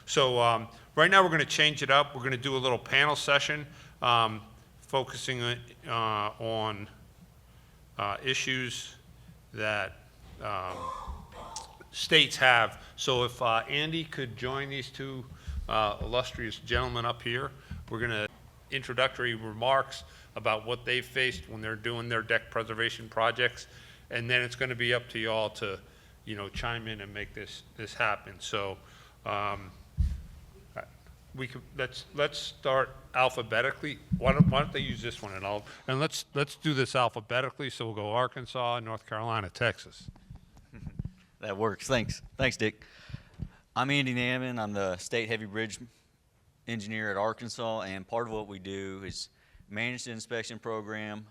So right now we're going to change it up. We're going to do a little panel session focusing on issues that states have. So if Andy could join these two illustrious gentlemen up here, we're going to introductory remarks about what they've faced when they're doing their deck preservation projects, and then it's going to be up to y'all to, chime in and make this happen. So let's start alphabetically. Why don't they use this one, and let's do this alphabetically. So we'll go Arkansas, North Carolina, Texas. That works. Thanks, Dick. I'm Andy Naman. I'm the state heavy bridge engineer at Arkansas, and part of what we do is manage the inspection program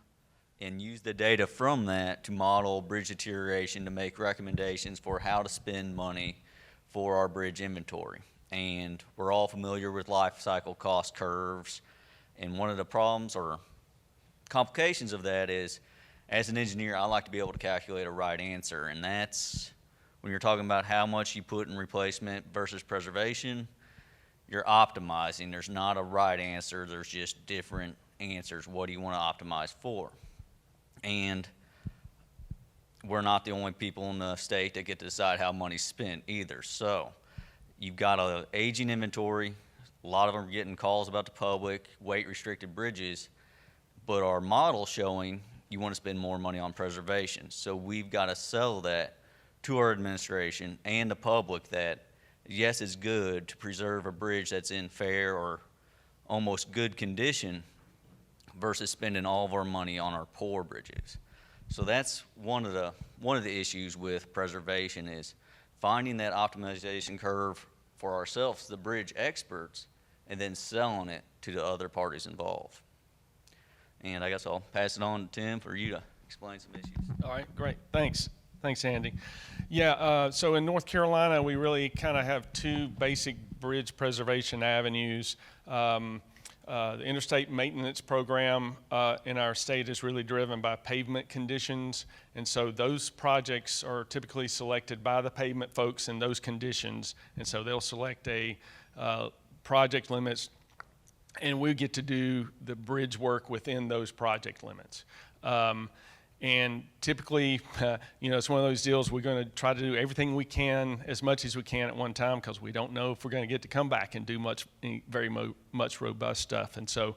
and use the data from that to model bridge deterioration to make recommendations for how to spend money for our bridge inventory. And we're all familiar with life cycle cost curves, and one of the problems or complications of that is, as an engineer, I like to be able to calculate a right answer, and that's when you're talking about how much you put in replacement versus preservation, you're optimizing. There's not a right answer, there's just different answers. What do you want to optimize for? And we're not the only people in the state that get to decide how money's spent either. So you've got an aging inventory, a lot of them are getting calls about the public, weight restricted bridges, but our model showing you want to spend more money on preservation. So we've got to sell that to our administration and the public that yes, it's good to preserve a bridge that's in fair or almost good condition versus spending all of our money on our poor bridges. So that's one of the issues with preservation is finding that optimization curve for ourselves, the bridge experts, and then selling it to the other parties involved. And I guess I'll pass it on to Tim for you to explain some issues. All right, great. Thanks, Andy. Yeah, so in North Carolina, we really kind of have two basic bridge preservation avenues. The interstate maintenance program in our state is really driven by pavement conditions, and so those projects are typically selected by the pavement folks in those conditions, and so they'll select a project limits, and we get to do the bridge work within those project limits. And typically, it's one of those deals we're going to try to do everything we can, as much as we can at one time, because we don't know if we're going to get to come back and do very much robust stuff. And so,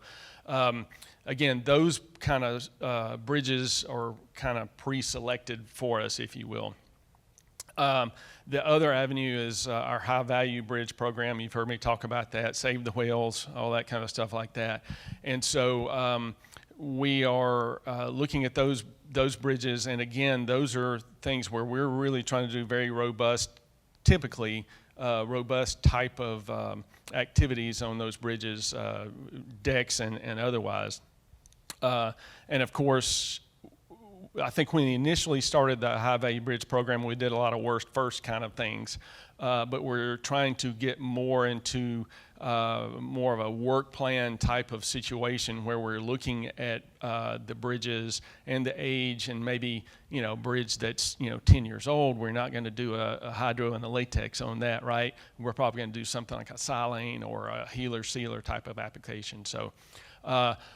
again, those kind of bridges are kind of pre-selected for us, if you will. The other avenue is our high-value bridge program. You've heard me talk about that, Save the Whales, all that kind of stuff like that. And so we are looking at those bridges, and again, those are things where we're really trying to do very robust, typically robust type of activities on those bridges, decks and otherwise. And of course, I think when we initially started the high value bridge program, we did a lot of worst first kind of things, but we're trying to get more into more of a work plan type of situation where we're looking at the bridges and the age, and maybe a bridge that's 10 years old. We're not going to do a hydro and a latex on that, right? We're probably going to do something like a silane or a healer sealer type of application. So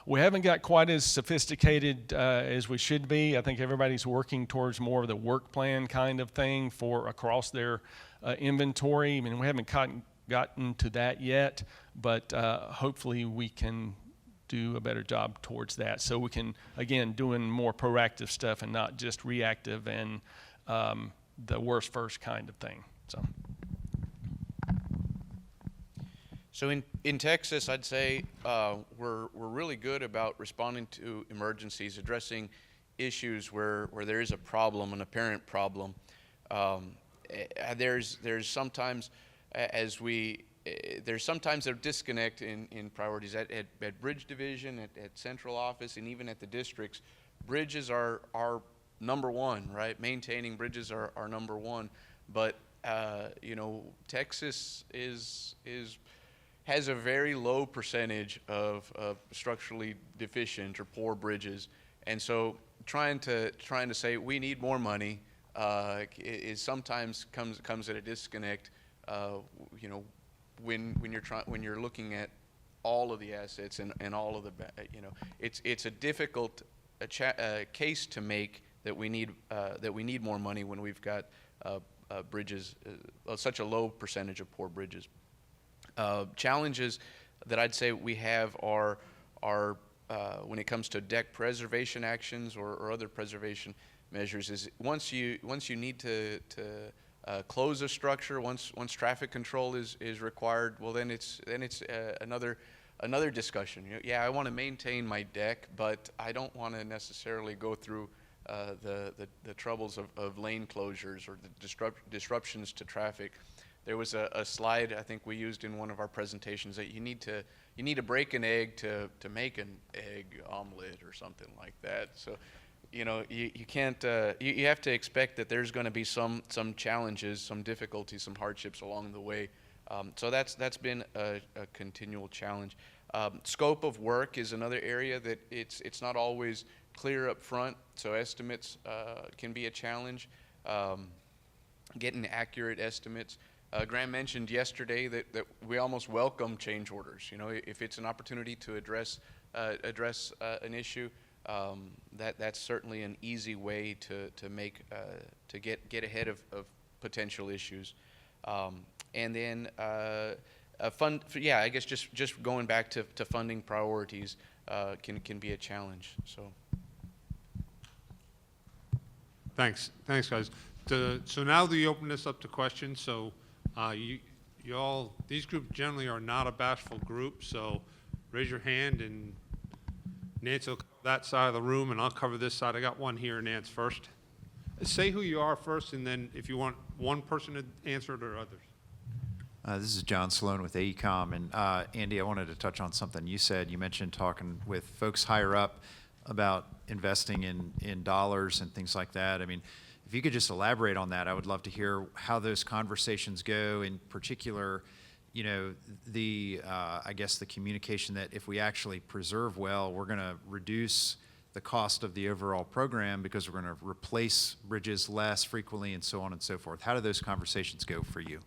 we haven't got quite as sophisticated as we should be. I think everybody's working towards more of the work plan kind of thing for across their inventory. I mean, we haven't gotten to that yet, but hopefully we can do a better job towards that, so we can, again, doing more proactive stuff and not just reactive and the worst first kind of thing. So in Texas, I'd say we're really good about responding to emergencies, addressing issues where there is a problem, an apparent problem. There's sometimes there's sometimes a disconnect in priorities at Bridge Division, at central office, and even at the districts. Bridges are number one, right? Maintaining bridges are number one, but Texas has a very low percentage of structurally deficient or poor bridges, and so trying to say we need more money is sometimes comes at a disconnect. when you're looking at all of the assets and all of the, it's a difficult case to make that we need more money when we've got bridges, such a low percentage of poor bridges. Challenges that I'd say we have are when it comes to deck preservation actions or other preservation measures is once you need to close a structure, once traffic control is required, well then it's another discussion. Yeah, I want to maintain my deck, but I don't want to necessarily go through the troubles of lane closures or the disruptions to traffic. There was a slide I think we used in one of our presentations that you need to break an egg to make an egg omelet or something like that. So, you can't you have to expect that there's going to be some challenges, some difficulties, some hardships along the way. So that's been a continual challenge. Scope of work is another area that it's not always clear up front, so estimates can be a challenge. Getting accurate estimates. Graham mentioned yesterday that we almost welcome change orders. If it's an opportunity to address an issue, that's certainly an easy way to get ahead of potential issues. And then I guess just going back to funding priorities can be a challenge. So. Thanks, guys. So now we open this up to questions. So you all, these groups generally are not a bashful group. So raise your hand, and Nance will cover that side of the room, and I'll cover this side. I got one here, Nance, first. Say who you are first, and then if you want one person to answer it or others. This is John Sloan with AECOM, and Andy, I wanted to touch on something you said. You mentioned talking with folks higher up about investing in dollars and things like that. I mean, if you could just elaborate on that, I would love to hear how those conversations go. In particular, I guess the communication that if we actually preserve well, we're going to reduce the cost of the overall program because we're going to replace bridges less frequently and so on and so forth. How do those conversations go for you?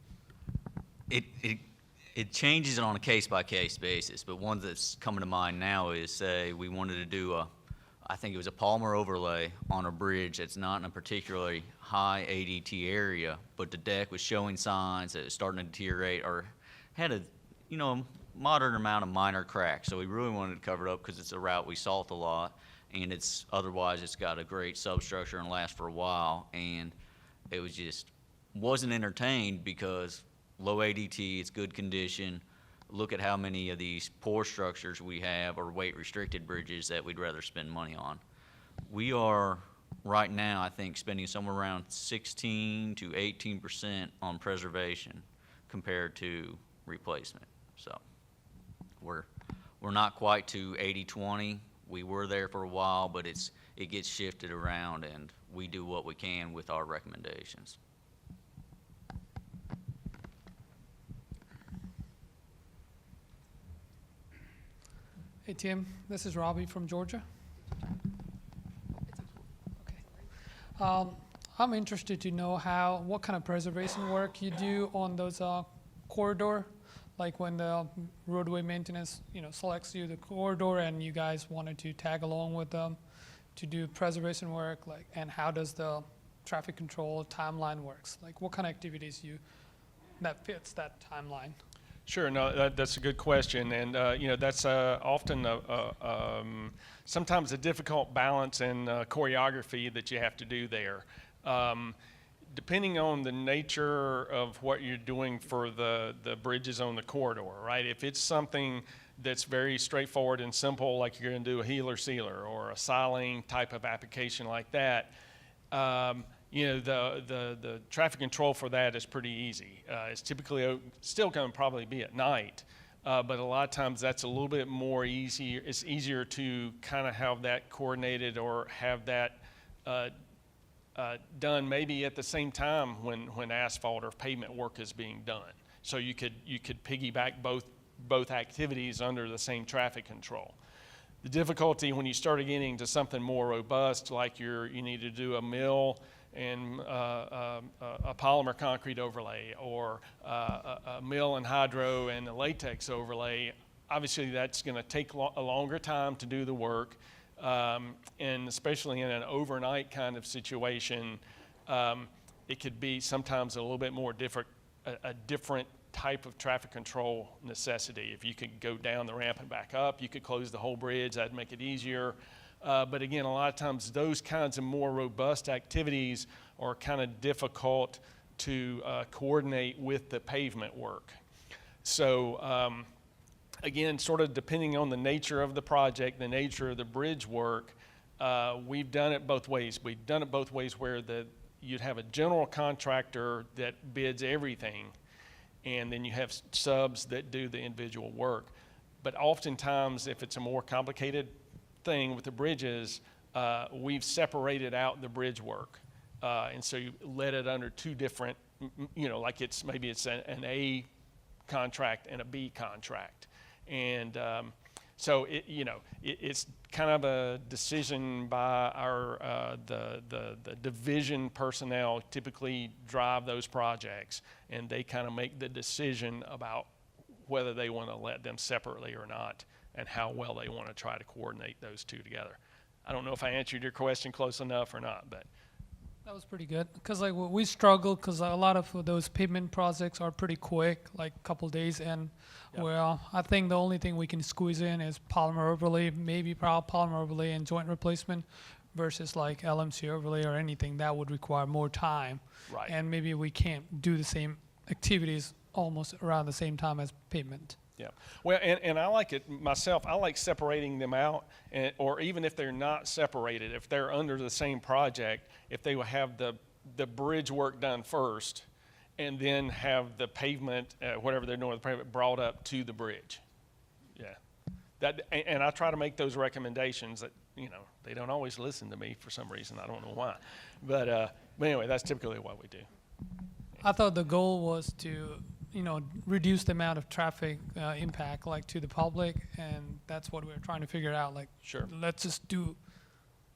It changes on a case-by-case basis, but one that's coming to mind now is, say, we wanted to do I think it was a Palmer overlay on a bridge that's not in a particularly high ADT area, but the deck was showing signs that it was starting to deteriorate or had a moderate amount of minor cracks. So we really wanted to cover it up because it's a route we salt a lot, and otherwise it's got a great substructure and lasts for a while. And it was just wasn't entertained because low ADT, it's good condition. Look at how many of these poor structures we have or weight-restricted bridges that we'd rather spend money on. We are, right now, I think, spending somewhere around 16 to 18% on preservation compared to replacement. So we're not quite to 80-20. We were there for a while, but it gets shifted around, and we do what we can with our recommendations. Hey Tim, this is Robbie from Georgia. Okay. I'm interested to know what kind of preservation work you do on those corridor, like when the roadway maintenance selects you the corridor and you guys wanted to tag along with them to do preservation work, and how does the traffic control timeline works? Like what kind of activities that fits that timeline? Sure, no, that's a good question, and that's often sometimes a difficult balance in choreography that you have to do there. Depending on the nature of what you're doing for the bridges on the corridor, right? If it's something that's very straightforward and simple, like you're going to do a healer sealer or a siling type of application like that, the traffic control for that is pretty easy. It's typically still going to probably be at night, but a lot of times that's a little bit more easier. It's easier to kind of have that coordinated or have that done maybe at the same time when asphalt or pavement work is being done. So you could piggyback both activities under the same traffic control. The difficulty when you start getting to something more robust, like you need to do a mill and a polymer concrete overlay, or a mill and hydro and a latex overlay, obviously that's going to take a longer time to do the work, and especially in an overnight kind of situation, it could be sometimes a little bit more a different type of traffic control necessity. If you could go down the ramp and back up, you could close the whole bridge, that'd make it easier. But again, a lot of times those kinds of more robust activities are kind of difficult to coordinate with the pavement work. So again, sort of depending on the nature of the project, the nature of the bridge work, we've done it both ways. We've done it both ways where you'd have a general contractor that bids everything, and then you have subs that do the individual work. But oftentimes, if it's a more complicated thing with the bridges, we've separated out the bridge work. And so you let it under two different, like maybe it's an A contract and a B contract. And so it's kind of a decision by our the division personnel typically drive those projects, and they kind of make the decision about whether they want to let them separately or not, and how well they want to try to coordinate those two together. I don't know if I answered your question close enough or not, but. That was pretty good, because like we struggle, because a lot of those pavement projects are pretty quick, like a couple days, and well, I think the only thing we can squeeze in is polymer overlay, maybe polymer overlay and joint replacement, versus like LMC overlay or anything that would require more time. Right. And maybe we can't do the same activities almost around the same time as pavement. Yeah, well, and I like it myself. I like separating them out, or even if they're not separated, if they're under the same project, if they will have the bridge work done first, and then have the pavement, whatever they're doing with the pavement, brought up to the bridge. Yeah, and I try to make those recommendations. That they don't always listen to me for some reason. I don't know why, but anyway, that's typically what we do. I thought the goal was to reduce the amount of traffic impact like to the public, and that's what we're trying to figure out. Like, Sure. Let's just do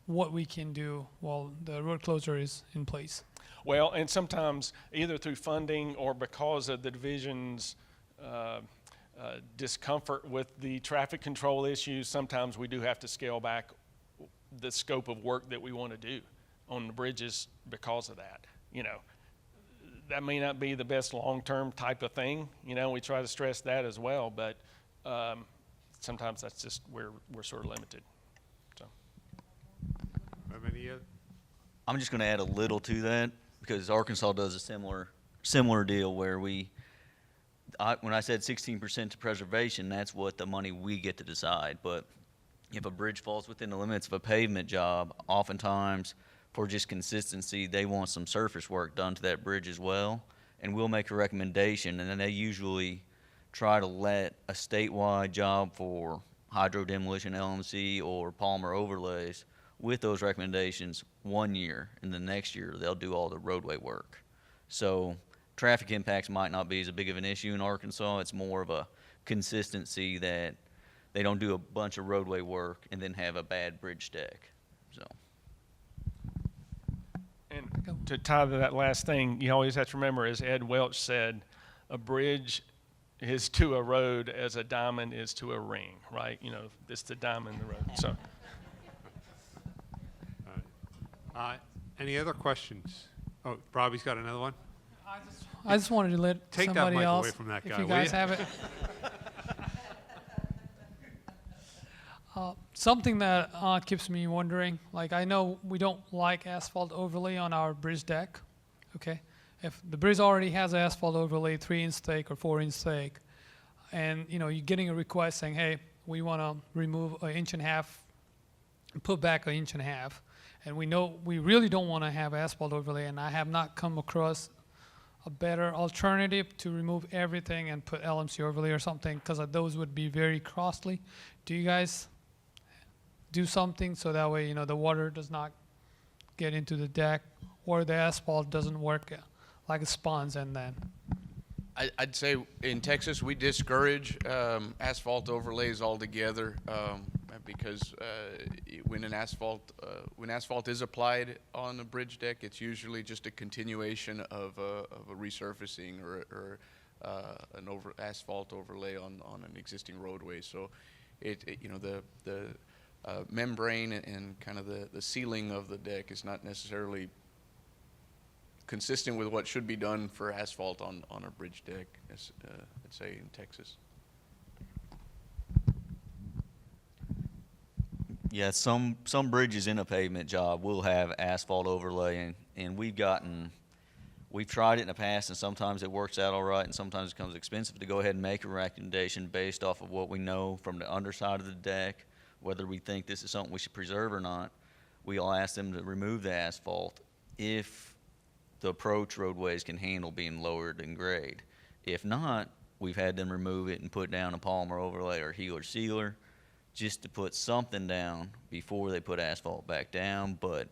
what we can do while the road closure is in place. Well, and sometimes either through funding or because of the division's discomfort with the traffic control issues, sometimes we do have to scale back the scope of work that we want to do on the bridges because of that. That may not be the best long-term type of thing. We try to stress that as well, but sometimes that's just where we're sort of limited. So. Have any other? I'm just going to add a little to that, because Arkansas does a similar deal where when I said 16% to preservation, that's what the money we get to decide. But if a bridge falls within the limits of a pavement job, oftentimes for just consistency, they want some surface work done to that bridge as well, and we'll make a recommendation, and then they usually try to let a statewide job for hydro demolition, LMC, or polymer overlays with those recommendations 1 year, and the next year they'll do all the roadway work. So traffic impacts might not be as big of an issue in Arkansas. It's more of a consistency that they don't do a bunch of roadway work and then have a bad bridge stack. So. And to tie to that last thing, you always have to remember, as Ed Welch said, a bridge is to a road as a diamond is to a ring, right? It's the diamond in the road. So. Any other questions? Oh, Robbie's got another one? I just wanted to let Take that somebody mic else, away from that guy, if you will guys you? have it. Something that keeps me wondering, like I know we don't like asphalt overlay on our bridge deck, okay? If the bridge already has asphalt overlay, 3-inch thick or 4-inch thick, and you're getting a request saying, hey, we want to remove 1.5 inches and put back 1.5 inches, and we know we really don't want to have asphalt overlay, and I have not come across a better alternative to remove everything and put LMC overlay or something, because those would be very costly. Do you guys do something so that way the water does not get into the deck, or the asphalt doesn't work like a sponge? And then I'd say in Texas we discourage asphalt overlays altogether. because when when asphalt is applied on a bridge deck, it's usually just a continuation of a resurfacing or an asphalt overlay on an existing roadway. So the membrane and kind of the sealing of the deck is not necessarily consistent with what should be done for asphalt on a bridge deck, as, let's say in Texas. Yeah, some bridges in a pavement job will have asphalt overlay, and we've tried it in the past, and sometimes it works out all right, and sometimes it becomes expensive to go ahead and make a recommendation based off of what we know from the underside of the deck, whether we think this is something we should preserve or not. We'll ask them to remove the asphalt if the approach roadways can handle being lowered in grade. If not, we've had them remove it and put down a polymer overlay or healer sealer just to put something down before they put asphalt back down, but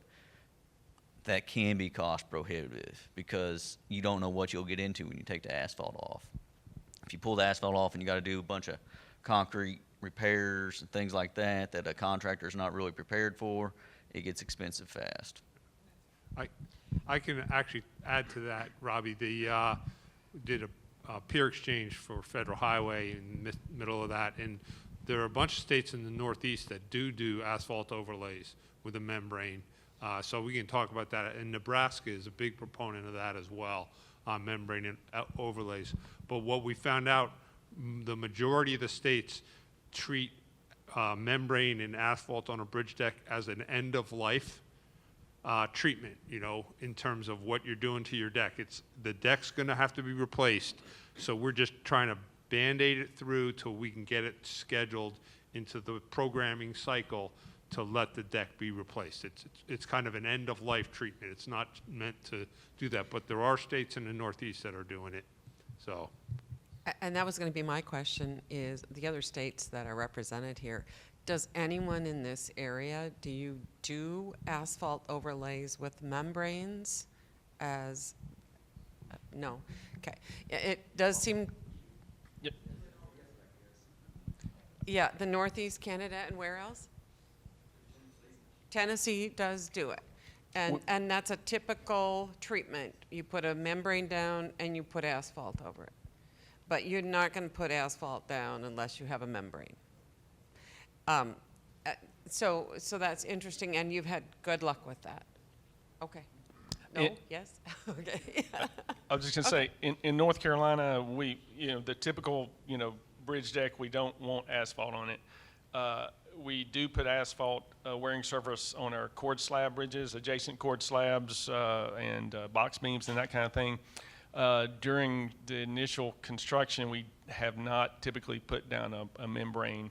that can be cost prohibitive because you don't know what you'll get into when you take the asphalt off. If you pull the asphalt off and you got to do a bunch of concrete repairs and things like that that a contractor's not really prepared for, it gets expensive fast. I can actually add to that, Robbie. Did a peer exchange for Federal Highway in the middle of that, and there are a bunch of states in the Northeast that do asphalt overlays with a membrane. So we can talk about that. And Nebraska is a big proponent of that as well, membrane and overlays. But what we found out, the majority of the states treat membrane and asphalt on a bridge deck as an end-of-life treatment, in terms of what you're doing to your deck. The deck's going to have to be replaced, so we're just trying to Band-Aid it through till we can get it scheduled into the programming cycle to let the deck be replaced. It's kind of an end-of-life treatment. It's not meant to do that, but there are states in the Northeast that are doing it. So, And that was going to be my question, is the other states that are represented here, does anyone in this area, do you do asphalt overlays with membranes as, no, okay. It does seem. Yep. Yeah, the Northeast Canada, and where else? Tennessee does do it. And that's a typical treatment. You put a membrane down and you put asphalt over it. But you're not going to put asphalt down unless you have a membrane. So that's interesting, and you've had good luck with that. Okay. No? Yes? Okay. I was just going to say, in North Carolina, the typical, bridge deck, we don't want asphalt on it. We do put asphalt wearing surface on our cord slab bridges, adjacent cord slabs, and box beams and that kind of thing. During the initial construction, we have not typically put down a membrane,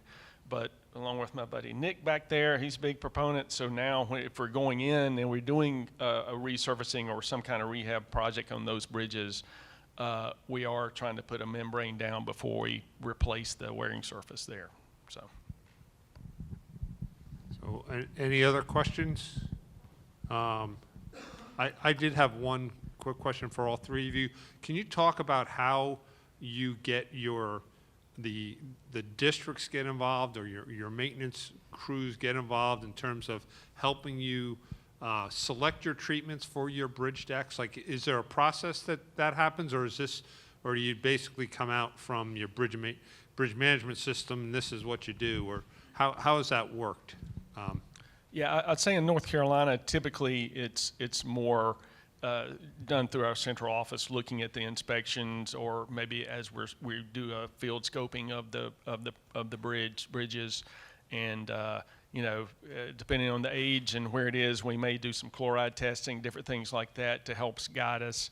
but along with my buddy Nick back there, he's a big proponent. So now if we're going in and we're doing a resurfacing or some kind of rehab project on those bridges, we are trying to put a membrane down before we replace the wearing surface there. So any other questions? I did have one quick question for all three of you. Can you talk about how you get the districts get involved, or your maintenance crews get involved in terms of helping you select your treatments for your bridge decks? Like, is there a process that happens, or do you basically come out from your bridge management system and this is what you do, or how has that worked? yeah, I'd say in North Carolina, typically it's more done through our central office, looking at the inspections, or maybe as we do a field scoping of the bridges, and depending on the age and where it is, we may do some chloride testing, different things like that to help guide us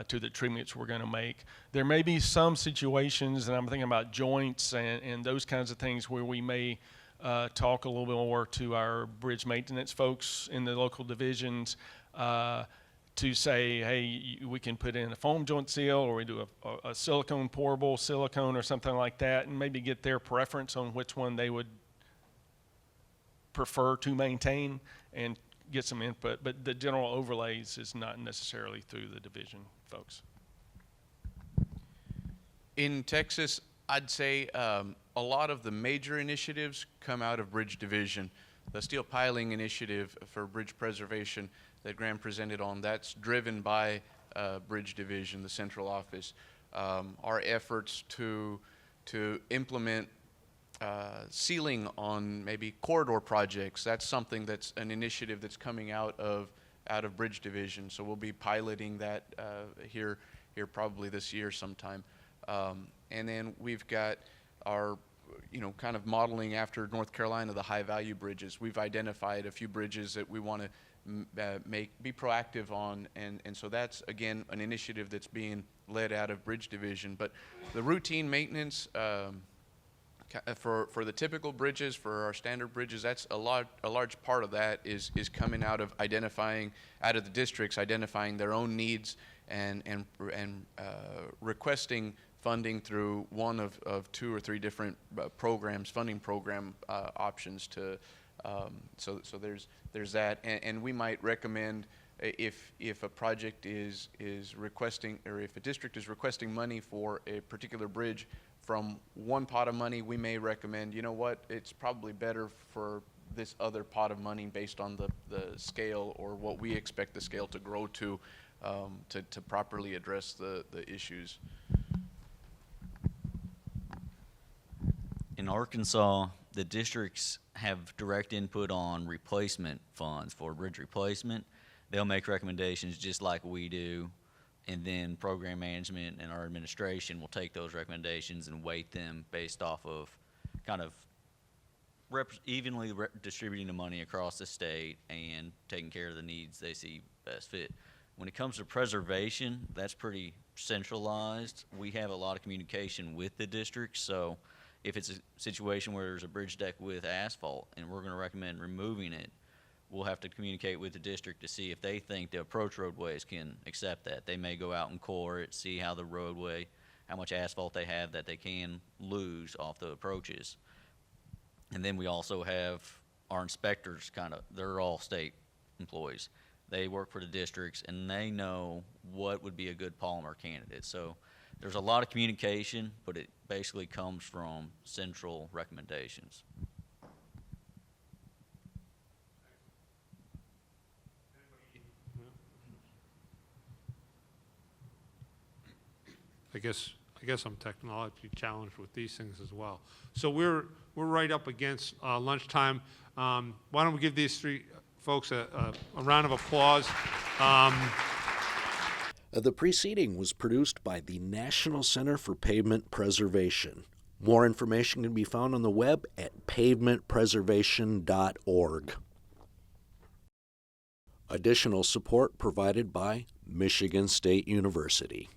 to the treatments we're going to make. There may be some situations, and I'm thinking about joints and those kinds of things, where we may talk a little bit more to our bridge maintenance folks in the local divisions to say, hey, we can put in a foam joint seal, or we do a silicone pourable silicone or something like that, and maybe get their preference on which one they would prefer to maintain and get some input. But the general overlays is not necessarily through the division folks. In Texas, I'd say a lot of the major initiatives come out of Bridge Division. The steel piling initiative for bridge preservation that Graham presented on, that's driven by Bridge Division, the central office. Our efforts to implement sealing on maybe corridor projects, that's something that's an initiative that's coming out of Bridge Division. So we'll be piloting that here probably this year sometime. And then we've got our, kind of modeling after North Carolina, the high-value bridges. We've identified a few bridges that we want to be proactive on, and so that's, again, an initiative that's being led out of Bridge Division. But the routine maintenance, for the typical bridges, for our standard bridges, that's a large part of that is coming out of the districts, identifying their own needs and requesting funding through one of 2 or 3 different funding program options to, so there's that, and we might recommend if a project is requesting, or if a district is requesting money for a particular bridge from one pot of money, we may recommend, you know what, it's probably better for this other pot of money based on the scale or what we expect the scale to grow to properly address the issues. In Arkansas, the districts have direct input on replacement funds for bridge replacement. They'll make recommendations just like we do, and then program management and our administration will take those recommendations and weight them based off of kind of evenly distributing the money across the state and taking care of the needs they see best fit. When it comes to preservation, that's pretty centralized. We have a lot of communication with the districts, so if it's a situation where there's a bridge deck with asphalt and we're going to recommend removing it, we'll have to communicate with the district to see if they think the approach roadways can accept that. They may go out and core it, see how the roadway, how much asphalt they have that they can lose off the approaches. And then we also have our inspectors, they're all state employees. They work for the districts and they know what would be a good polymer candidate. So there's a lot of communication, but it basically comes from central recommendations. I guess I'm technologically challenged with these things as well. So we're right up against lunchtime. Why don't we give these 3 folks a round of applause. The preceding was produced by the National Center for Pavement Preservation. More information can be found on the web at pavementpreservation.org. Additional support provided by Michigan State University.